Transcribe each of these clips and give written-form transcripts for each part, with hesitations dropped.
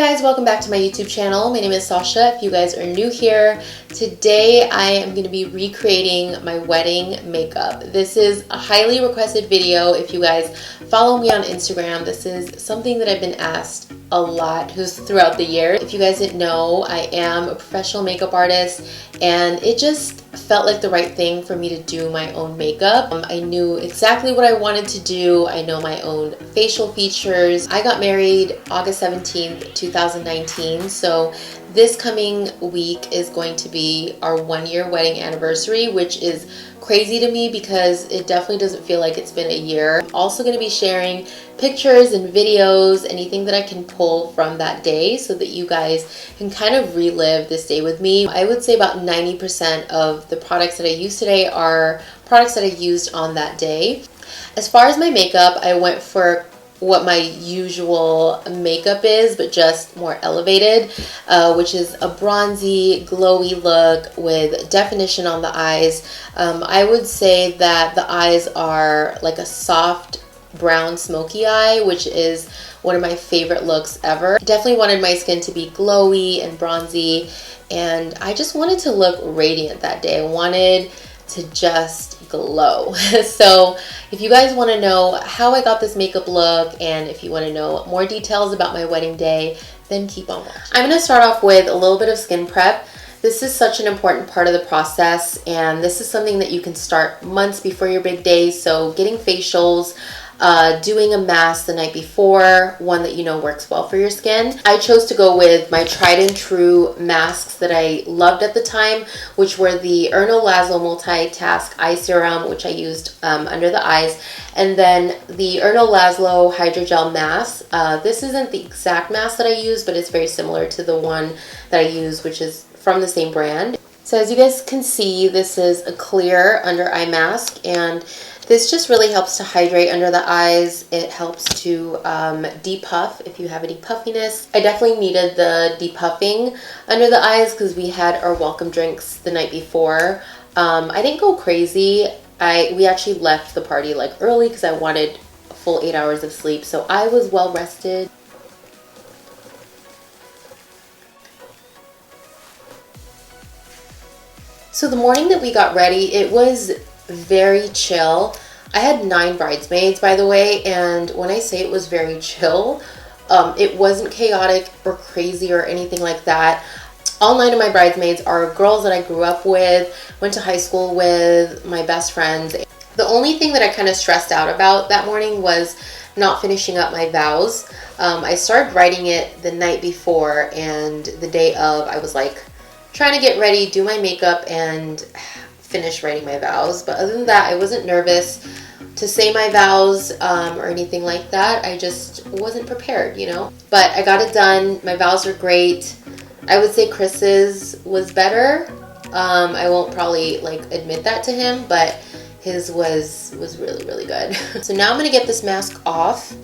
guys, welcome back to my YouTube channel. My name is Sasha. If you guys are new here, today I am going to be recreating my wedding makeup. This is a highly requested video. If you guys follow me on Instagram, this is something that I've been asked a lot throughout the year. If you guys didn't know, I am a professional makeup artist and it just felt like the right thing for me to do my own makeup. I knew exactly what I wanted to do. I know my own facial features. I got married August 17th, 2019, so this coming week is going to be our 1-year wedding anniversary, which is crazy to me because it definitely doesn't feel like it's been a year. I'm also going to be sharing pictures and videos, anything that I can pull from that day so that you guys can kind of relive this day with me. I would say about 90% of the products that I use today are products that I used on that day. As far as my makeup, I went for what my usual makeup is, but just more elevated, which is a bronzy, glowy look with definition on the eyes. I would say that the eyes are like a soft brown smoky eye, which is one of my favorite looks ever. Definitely wanted my skin to be glowy and bronzy, and I just wanted to look radiant that day. I wanted to just glow. So if you guys want to know how I got this makeup look and if you want to know more details about my wedding day, then keep on watching. I'm going to start off with a little bit of skin prep. This is such an important part of the process, and this is something that you can start months before your big day. So getting facials, doing a mask the night before, one that you know works well for your skin. I chose to go with my tried and true masks that I loved at the time, which were the Erno Lazlo Multitask Eye Serum, which I used under the eyes, and then the Erno Lazlo Hydrogel mask. This isn't the exact mask that I use, but it's very similar to the one that I use, which is from the same brand. So as you guys can see, this is a clear under eye mask, and this just really helps to hydrate under the eyes. It helps to depuff if you have any puffiness. I definitely needed the depuffing under the eyes because we had our welcome drinks the night before. I didn't go crazy. We actually left the party like early because I wanted a full 8 hours of sleep, so I was well rested. So the morning that we got ready, it was very chill. I had 9 bridesmaids, by the way, and when I say it was very chill, it wasn't chaotic or crazy or anything like that. All 9 of my bridesmaids are girls that I grew up with, went to high school with, my best friends. The only thing that I kind of stressed out about that morning was not finishing up my vows. I started writing it the night before, and the day of, I was like trying to get ready, do my makeup, and finish writing my vows. But other than that, I wasn't nervous to say my vows or anything like that. I just wasn't prepared, you know. But I got it done. My vows are great. I would say Chris's was better. I won't probably like admit that to him, but his was really, really good. So now I'm gonna get this mask off.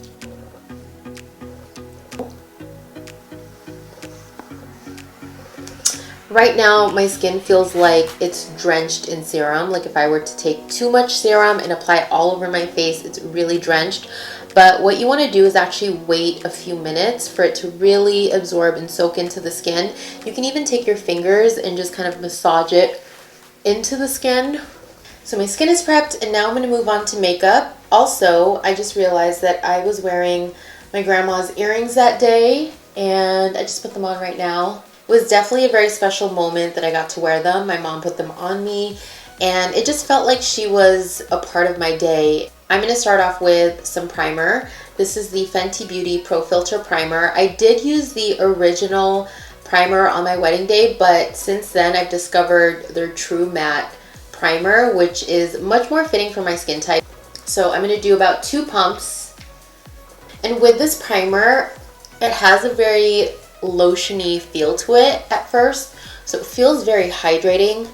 Right now, my skin feels like it's drenched in serum. Like if I were to take too much serum and apply it all over my face, it's really drenched. But what you want to do is actually wait a few minutes for it to really absorb and soak into the skin. You can even take your fingers and just kind of massage it into the skin. So my skin is prepped, and now I'm going to move on to makeup. Also, I just realized that I was wearing my grandma's earrings that day, and I just put them on right now. It was definitely a very special moment that I got to wear them. My mom put them on me, and it just felt like she was a part of my day. I'm going to start off with some primer. This is the Fenty Beauty Pro Filter Primer. I did use the original primer on my wedding day, but since then I've discovered their True Matte Primer, which is much more fitting for my skin type. So I'm going to do about 2 pumps. And with this primer, it has a very lotiony feel to it at first, so it feels very hydrating,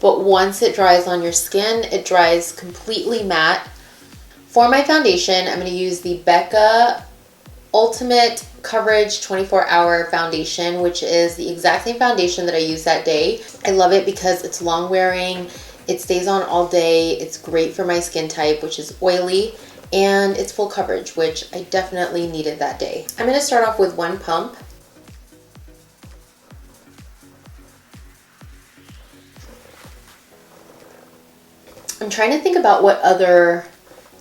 but once it dries on your skin, it dries completely matte. For my foundation, I'm going to use the Becca Ultimate Coverage 24-Hour Foundation, which is the exact same foundation that I used that day. I love it because it's long wearing, it stays on all day, it's great for my skin type, which is oily, and it's full coverage, which I definitely needed that day. I'm going to start off with one pump. I'm trying to think about what other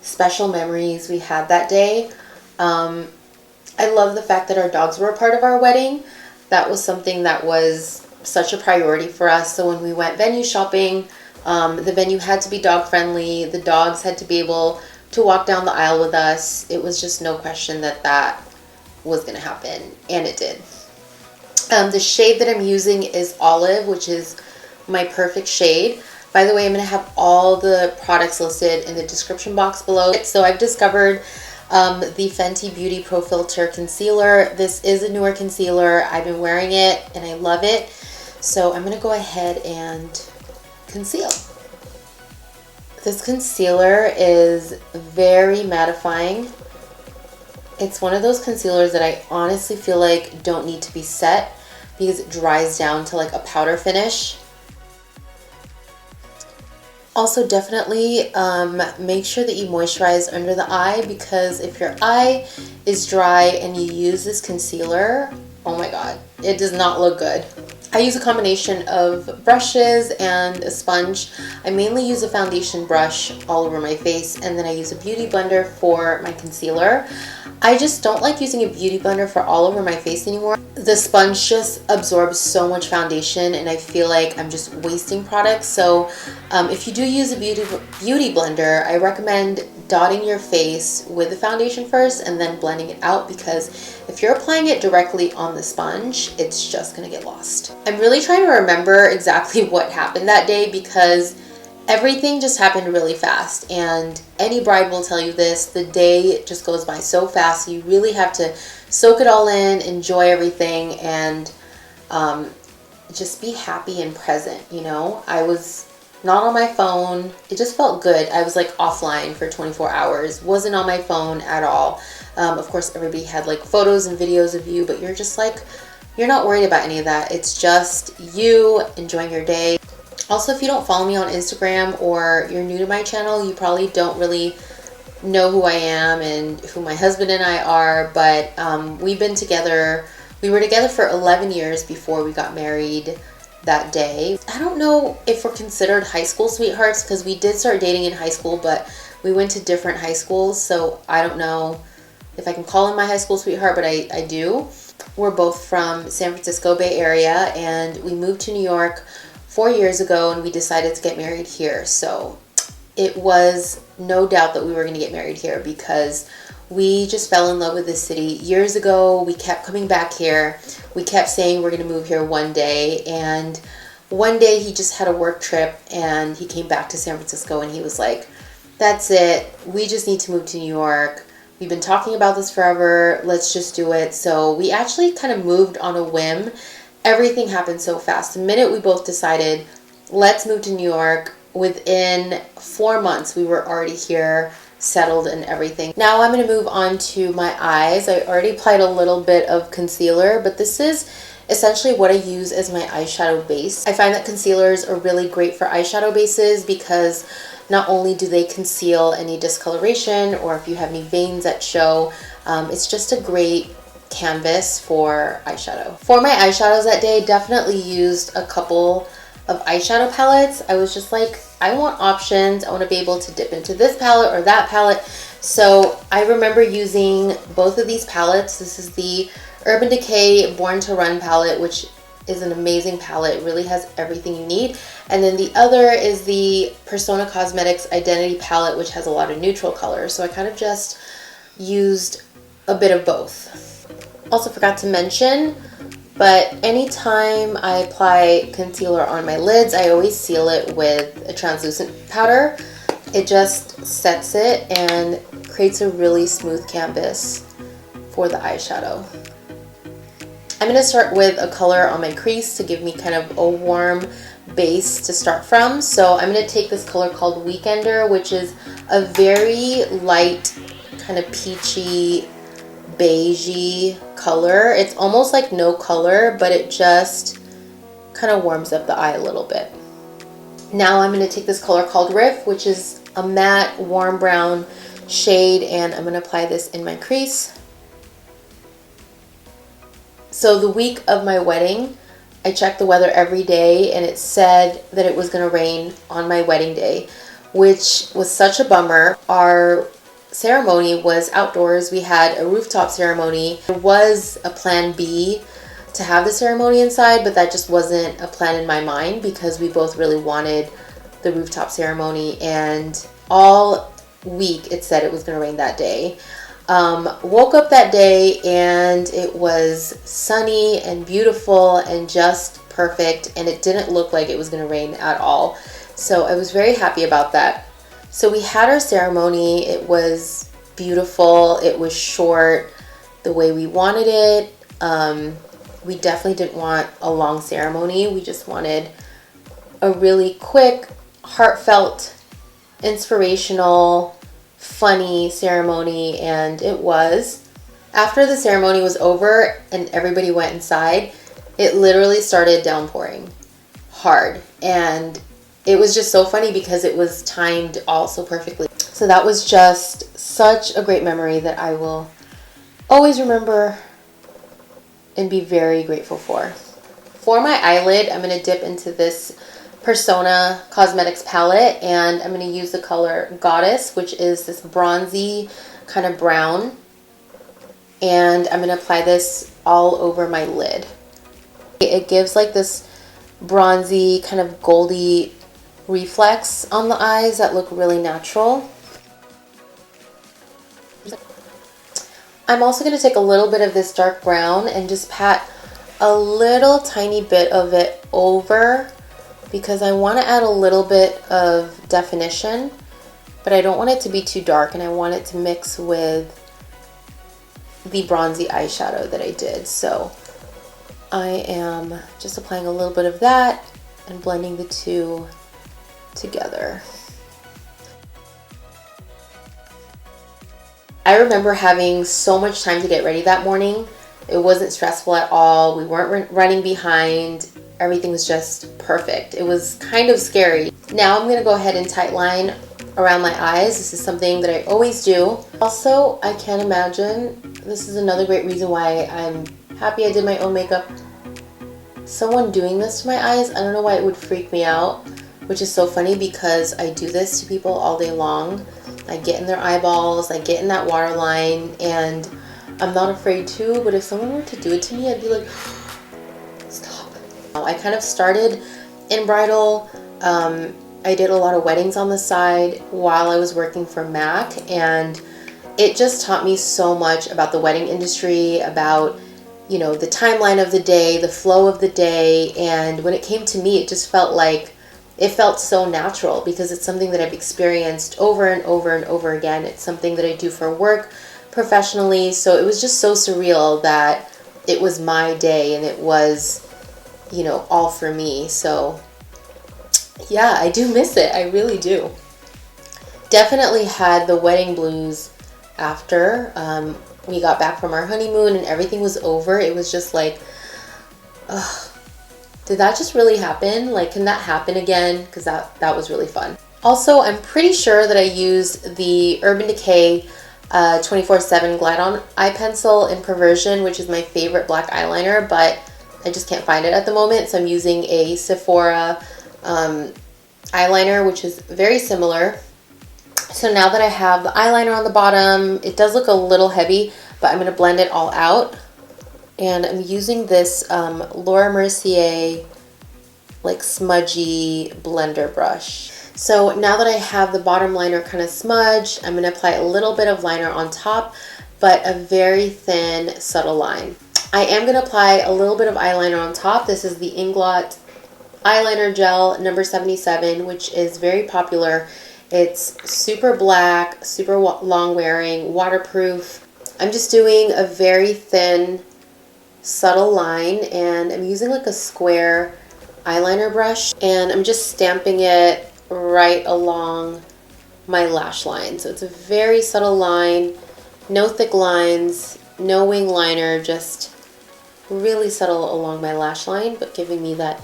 special memories we had that day. I love the fact that our dogs were a part of our wedding. That was something that was such a priority for us. So when we went venue shopping, the venue had to be dog friendly. The dogs had to be able to walk down the aisle with us. It was just no question that that was going to happen, and it did. The shade that I'm using is Olive, which is my perfect shade. By the way, I'm going to have all the products listed in the description box below. So I've discovered the Fenty Beauty Pro Filter Concealer. This is a newer concealer. I've been wearing it and I love it. So I'm going to go ahead and conceal. This concealer is very mattifying. It's one of those concealers that I honestly feel like don't need to be set because it dries down to like a powder finish. Also, definitely make sure that you moisturize under the eye, because if your eye is dry and you use this concealer, oh my god, it does not look good. I use a combination of brushes and a sponge. I mainly use a foundation brush all over my face, and then I use a beauty blender for my concealer. I just don't like using a beauty blender for all over my face anymore. The sponge just absorbs so much foundation and I feel like I'm just wasting products. So if you do use a beauty blender, I recommend dotting your face with the foundation first and then blending it out, because if you're applying it directly on the sponge, it's just gonna get lost. I'm really trying to remember exactly what happened that day because everything just happened really fast, and any bride will tell you this, the day just goes by so fast. So you really have to soak it all in, enjoy everything, and just be happy and present, you know? I was not on my phone. It just felt good. I was like offline for 24 hours, wasn't on my phone at all. Of course, everybody had like photos and videos of you, but you're just like, you're not worried about any of that. It's just you enjoying your day. Also, if you don't follow me on Instagram or you're new to my channel, you probably don't really know who I am and who my husband and I are, but we've been together. We were together for 11 years before we got married that day. I don't know if we're considered high school sweethearts because we did start dating in high school, but we went to different high schools, so I don't know if I can call him my high school sweetheart, but I do. We're both from San Francisco Bay Area, and we moved to New York 4 years ago, and we decided to get married here. So it was no doubt that we were going to get married here because we just fell in love with this city. Years ago, we kept coming back here. We kept saying we're going to move here one day, and one day he just had a work trip and he came back to San Francisco and he was like, that's it, we just need to move to New York. We've been talking about this forever, let's just do it. So we actually kind of moved on a whim. Everything happened so fast. The minute we both decided, let's move to New York, within 4 months, we were already here, settled and everything. Now I'm going to move on to my eyes. I already applied a little bit of concealer, but this is essentially what I use as my eyeshadow base. I find that concealers are really great for eyeshadow bases because not only do they conceal any discoloration or if you have any veins that show, it's just a great canvas for eyeshadow. For my eyeshadows that day, definitely used a couple of eyeshadow palettes. I was just like, I want options. I want to be able to dip into this palette or that palette. So I remember using both of these palettes. This is the Urban Decay Born to Run palette, which is an amazing palette. It really has everything you need. And then the other is the Persona Cosmetics Identity palette, which has a lot of neutral colors. So I kind of just used a bit of both. Also forgot to mention, but anytime I apply concealer on my lids, I always seal it with a translucent powder. It just sets it and creates a really smooth canvas for the eyeshadow. I'm going to start with a color on my crease to give me kind of a warm base to start from. So I'm going to take this color called Weekender, which is a very light, kind of peachy, beigey color. It's almost like no color, but it just kind of warms up the eye a little bit. Now I'm going to take this color called Riff, which is a matte warm brown shade, and I'm going to apply this in my crease. So the week of my wedding, I checked the weather every day, and it said that it was going to rain on my wedding day, which was such a bummer. Our ceremony was outdoors. We had a rooftop ceremony. There was a plan B to have the ceremony inside, but that just wasn't a plan in my mind because we both really wanted the rooftop ceremony, and all week it said it was going to rain that day. Woke up that day and it was sunny and beautiful and just perfect, and it didn't look like it was going to rain at all. So I was very happy about that. So we had our ceremony. It was beautiful. It was short the way we wanted it. We definitely didn't want a long ceremony. We just wanted a really quick, heartfelt, inspirational, funny ceremony, and it was. After the ceremony was over and everybody went inside, it literally started downpouring hard, and it was just so funny because it was timed all so perfectly. So that was just such a great memory that I will always remember and be very grateful for. For my eyelid, I'm going to dip into this Persona Cosmetics palette, and I'm going to use the color Goddess, which is this bronzy kind of brown, and I'm going to apply this all over my lid. It gives like this bronzy kind of goldy reflex on the eyes that look really natural. I'm also going to take a little bit of this dark brown and just pat a little tiny bit of it over, because I want to add a little bit of definition, but I don't want it to be too dark, and I want it to mix with the bronzy eyeshadow that I did. So I am just applying a little bit of that and blending the two together. I remember having so much time to get ready that morning. It wasn't stressful at all. We weren't running behind. Everything was just perfect. It was kind of scary. Now I'm going to go ahead and tightline around my eyes. This is something that I always do. Also, I can't imagine, this is another great reason why I'm happy I did my own makeup. Someone doing this to my eyes, I don't know why it would freak me out, which is so funny because I do this to people all day long. I get in their eyeballs, I get in that waterline, and I'm not afraid to, but if someone were to do it to me, I'd be like, stop. I kind of started in bridal. I did a lot of weddings on the side while I was working for MAC, and it just taught me so much about the wedding industry, about, you know, the timeline of the day, the flow of the day, and when it came to me, it just felt like, it felt so natural because it's something that I've experienced over and over and over again. It's something that I do for work professionally, so it was just so surreal that it was my day and it was, you know, all for me. So yeah, I do miss it. I really do. Definitely had the wedding blues after we got back from our honeymoon and everything was over. It was just like, ugh, did that just really happen? Like, can that happen again? Because that was really fun. Also, I'm pretty sure that I used the Urban Decay 24/7 Glide-On Eye Pencil in Perversion, which is my favorite black eyeliner, but I just can't find it at the moment. So I'm using a Sephora eyeliner, which is very similar. So now that I have the eyeliner on the bottom, it does look a little heavy, but I'm going to blend it all out. And I'm using this Laura Mercier like smudgy blender brush. So now that I have the bottom liner kind of smudged, I'm going to apply a little bit of liner on top, but a very thin, subtle line. I am going to apply a little bit of eyeliner on top. This is the Inglot Eyeliner Gel number 77, which is very popular. It's super black, super long wearing, waterproof. I'm just doing a very thin, subtle line, and I'm using like a square eyeliner brush, and I'm just stamping it right along my lash line. So it's a very subtle line, no thick lines, no wing liner, just really subtle along my lash line, but giving me that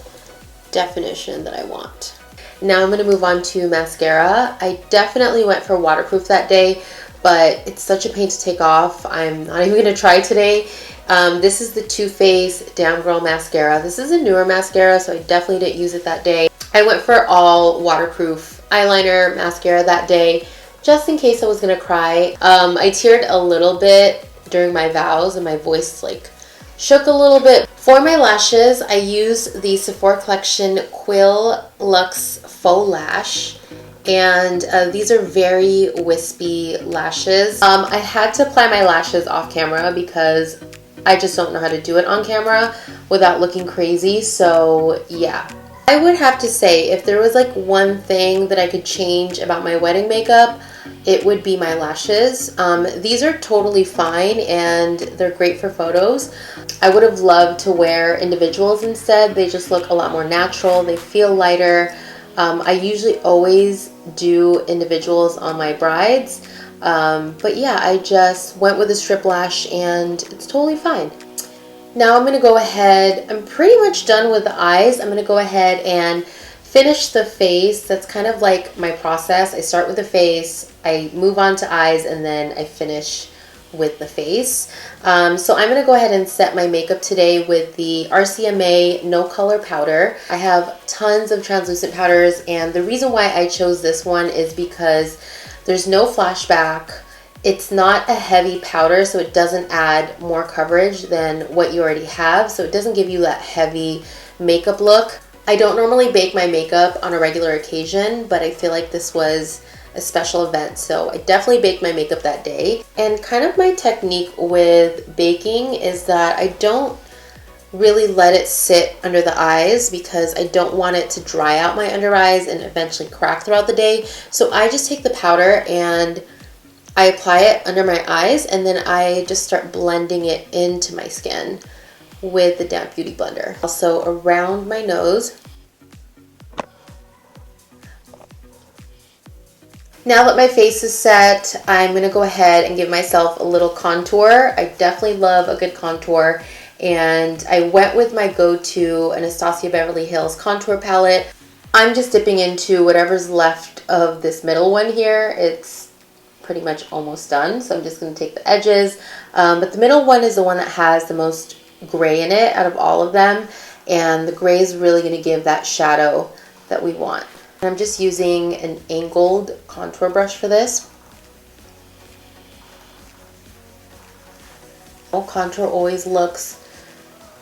definition that I want. Now I'm going to move on to mascara. I definitely went for waterproof that day. but it's such a pain to take off. I'm not even going to try today. This is the Too Faced Damn Girl Mascara. This is a newer mascara, so I definitely didn't use it that day. I went for all waterproof eyeliner mascara that day, just in case I was going to cry. I teared a little bit during my vows and my voice like shook a little bit. For my lashes, I use the Sephora collection Quill Luxe Faux Lash. And these are very wispy lashes. I had to apply my lashes off camera because I just don't know how to do it on camera without looking crazy. So yeah, I would have to say if there was like one thing that I could change about my wedding makeup, it would be my lashes. These are totally fine and they're great for photos. I would have loved to wear individuals instead. They just look a lot more natural. They feel lighter. I usually always do individuals on my brides. But yeah, I just went with a strip lash and it's totally fine. Now I'm going to go ahead, I'm pretty much done with the eyes. I'm going to go ahead and finish the face. That's kind of like my process. I start with the face, I move on to eyes, and then I finish with the face. So I'm going to go ahead and set my makeup today with the RCMA No Color Powder. I have tons of translucent powders, and the reason why I chose this one is because there's no flashback. It's not a heavy powder, so it doesn't add more coverage than what you already have, so it doesn't give you that heavy makeup look. I don't normally bake my makeup on a regular occasion, but I feel like this was a special event, so I definitely baked my makeup that day. And kind of my technique with baking is that I don't really let it sit under the eyes because I don't want it to dry out my under eyes and eventually crack throughout the day. So I just take the powder and I apply it under my eyes, and then I just start blending it into my skin with the Damp Beauty Blender. Also around my nose. Now that my face is set, I'm going to go ahead and give myself a little contour. I definitely love a good contour, and I went with my go-to Anastasia Beverly Hills contour palette. I'm just dipping into whatever's left of this middle one here. It's pretty much almost done, so I'm just going to take the edges. But the middle one is the one that has the most gray in it out of all of them, and the gray is really going to give that shadow that we want. And I'm just using an angled contour brush for this. Contour always looks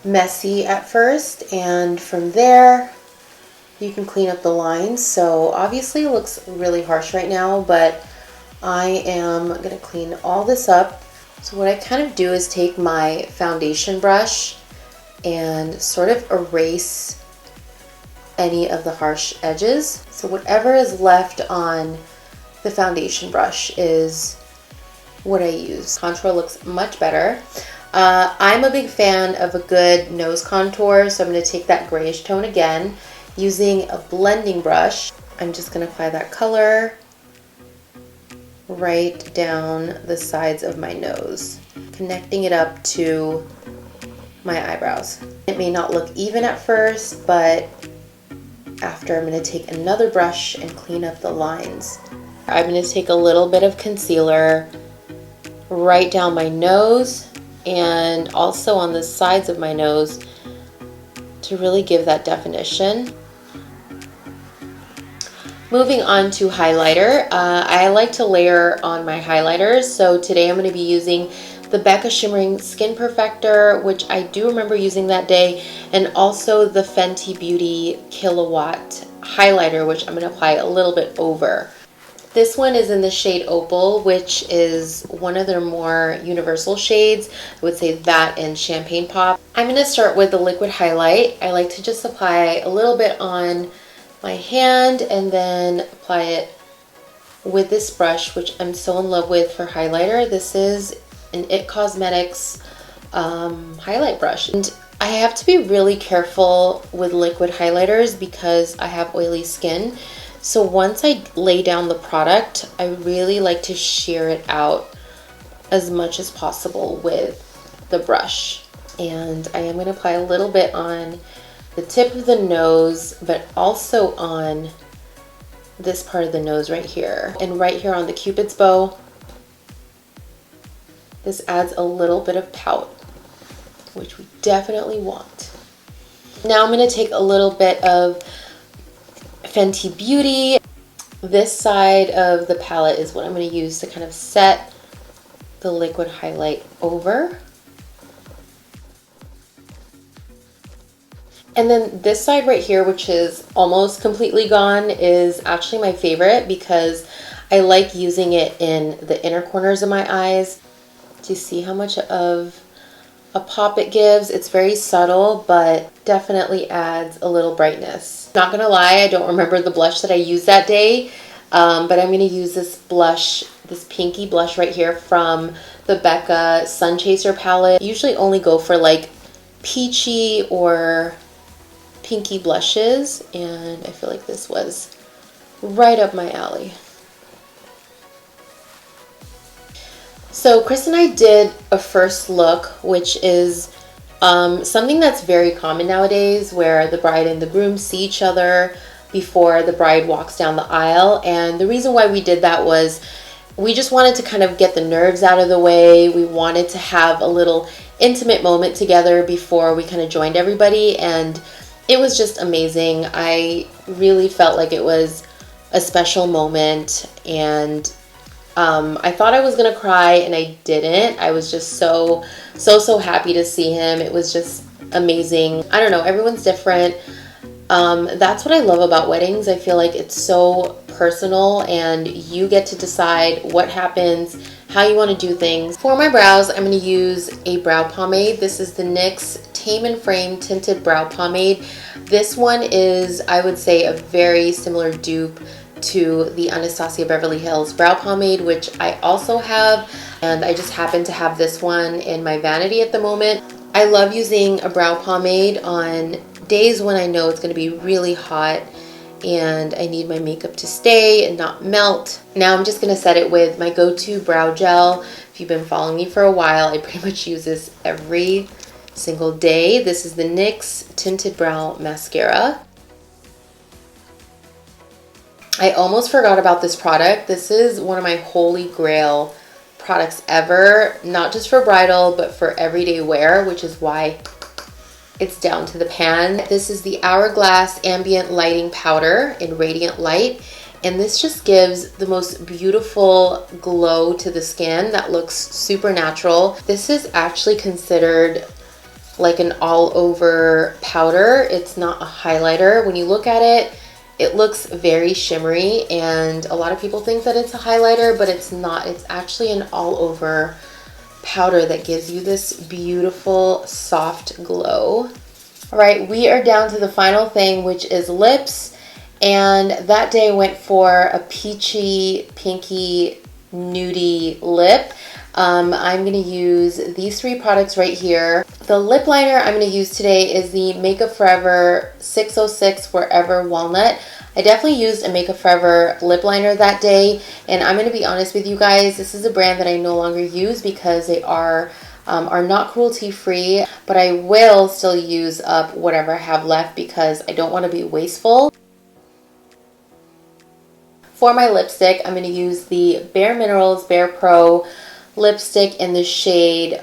messy at first, and from there you can clean up the lines. So obviously it looks really harsh right now, but I am going to clean all this up. So what I kind of do is take my foundation brush and sort of erase any of the harsh edges. So whatever is left on the foundation brush is what I use. Contour looks much better. I'm a big fan of a good nose contour, so I'm going to take that grayish tone again using a blending brush. I'm just going to apply that color right down the sides of my nose, connecting it up to my eyebrows. It may not look even at first, but after I'm going to take another brush and clean up the lines. I'm going to take a little bit of concealer right down my nose and also on the sides of my nose to really give that definition. Moving on to highlighter, I like to layer on my highlighters, so today I'm going to be using the Becca Shimmering Skin Perfector, which I do remember using that day, and also the Fenty Beauty Kilowatt highlighter, which I'm going to apply a little bit over. This one is in the shade Opal, which is one of their more universal shades. I would say that and Champagne Pop. I'm going to start with the liquid highlight. I like to just apply a little bit on my hand and then apply it with this brush, which I'm so in love with for highlighter. This is an IT Cosmetics highlight brush. And I have to be really careful with liquid highlighters because I have oily skin. So once I lay down the product, I really like to shear it out as much as possible with the brush. And I am going to apply a little bit on the tip of the nose, but also on this part of the nose right here. And right here on the Cupid's bow, This adds a little bit of pout, which we definitely want. Now I'm going to take a little bit of Fenty Beauty. This side of the palette is what I'm going to use to kind of set the liquid highlight over. And then this side right here, which is almost completely gone, is actually my favorite because I like using it in the inner corners of my eyes. Do you see how much of a pop it gives? It's very subtle, but definitely adds a little brightness. Not gonna lie, I don't remember the blush that I used that day, but I'm gonna use this blush, this pinky blush right here from the Becca Sunchaser palette. I usually only go for like peachy or pinky blushes, and I feel like this was right up my alley. So Chris and I did a first look, which is something that's very common nowadays, where the bride and the groom see each other before the bride walks down the aisle. And the reason why we did that was we just wanted to kind of get the nerves out of the way. We wanted to have a little intimate moment together before we kind of joined everybody, and it was just amazing. I really felt like it was a special moment, and I thought I was gonna cry, and I didn't. I was just so happy to see him. It was just amazing. I don't know, everyone's different. That's what I love about weddings. I feel like it's so personal, and you get to decide what happens, how you want to do things. For my brows, I'm going to use a brow pomade. This is the NYX Tame and Frame Tinted Brow Pomade. This one is, I would say, a very similar dupe to the Anastasia Beverly Hills Brow Pomade, which I also have, and I just happen to have this one in my vanity at the moment. I love using a brow pomade on days when I know it's going to be really hot and I need my makeup to stay and not melt. Now I'm just going to set it with my go-to brow gel. If you've been following me for a while, I pretty much use this every single day. This is the NYX Tinted Brow Mascara. I almost forgot about this product. This is one of my holy grail products ever, not just for bridal, but for everyday wear, which is why it's down to the pan. This is the Hourglass Ambient Lighting Powder in Radiant Light, and this just gives the most beautiful glow to the skin that looks super natural. This is actually considered like an all-over powder. It's not a highlighter. When you look at it, it looks very shimmery, and a lot of people think that it's a highlighter, but it's not. It's actually an all-over powder that gives you this beautiful soft glow. All right, we are down to the final thing, which is lips, and that day I went for a peachy, pinky, nudie lip. I'm going to use these three products right here. The lip liner I'm going to use today is the Makeup Forever 606 Forever Walnut. I definitely used a Makeup Forever lip liner that day, and I'm going to be honest with you guys, this is a brand that I no longer use because they are not cruelty free, but I will still use up whatever I have left because I don't want to be wasteful. For my lipstick, I'm going to use the Bare Minerals Bare Pro lipstick in the shade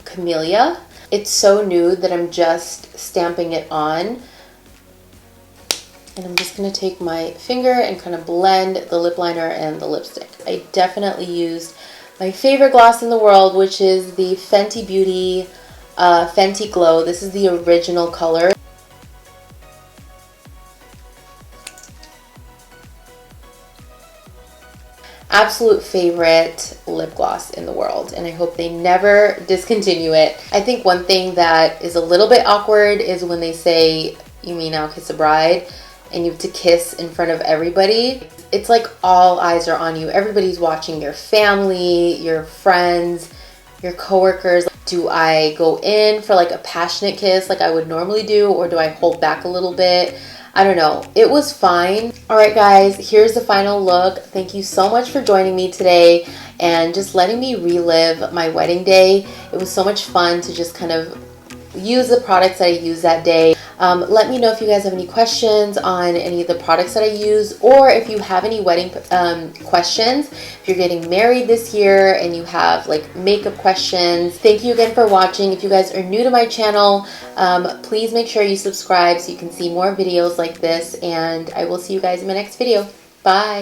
Camellia. It's so nude that I'm just stamping it on. And I'm just going to take my finger and kind of blend the lip liner and the lipstick. I definitely used my favorite gloss in the world, which is the Fenty Beauty Fenty Glow. This is the original color. Absolute favorite lip gloss in the world, and I hope they never discontinue it. I think one thing that is a little bit awkward is when they say, "You may now kiss a bride," and you have to kiss in front of everybody. It's like all eyes are on you. Everybody's watching, your family, your friends, your coworkers. Do I go in for like a passionate kiss like I would normally do, or do I hold back a little bit? I don't know. It was fine. All right, guys, here's the final look. Thank you so much for joining me today and just letting me relive my wedding day. It was so much fun to just kind of use the products that I use that day. Let me know if you guys have any questions on any of the products that I use, or if you have any wedding questions. If you're getting married this year and you have like makeup questions. Thank you again for watching. If you guys are new to my channel, please make sure you subscribe so you can see more videos like this, and I will see you guys in my next video. Bye!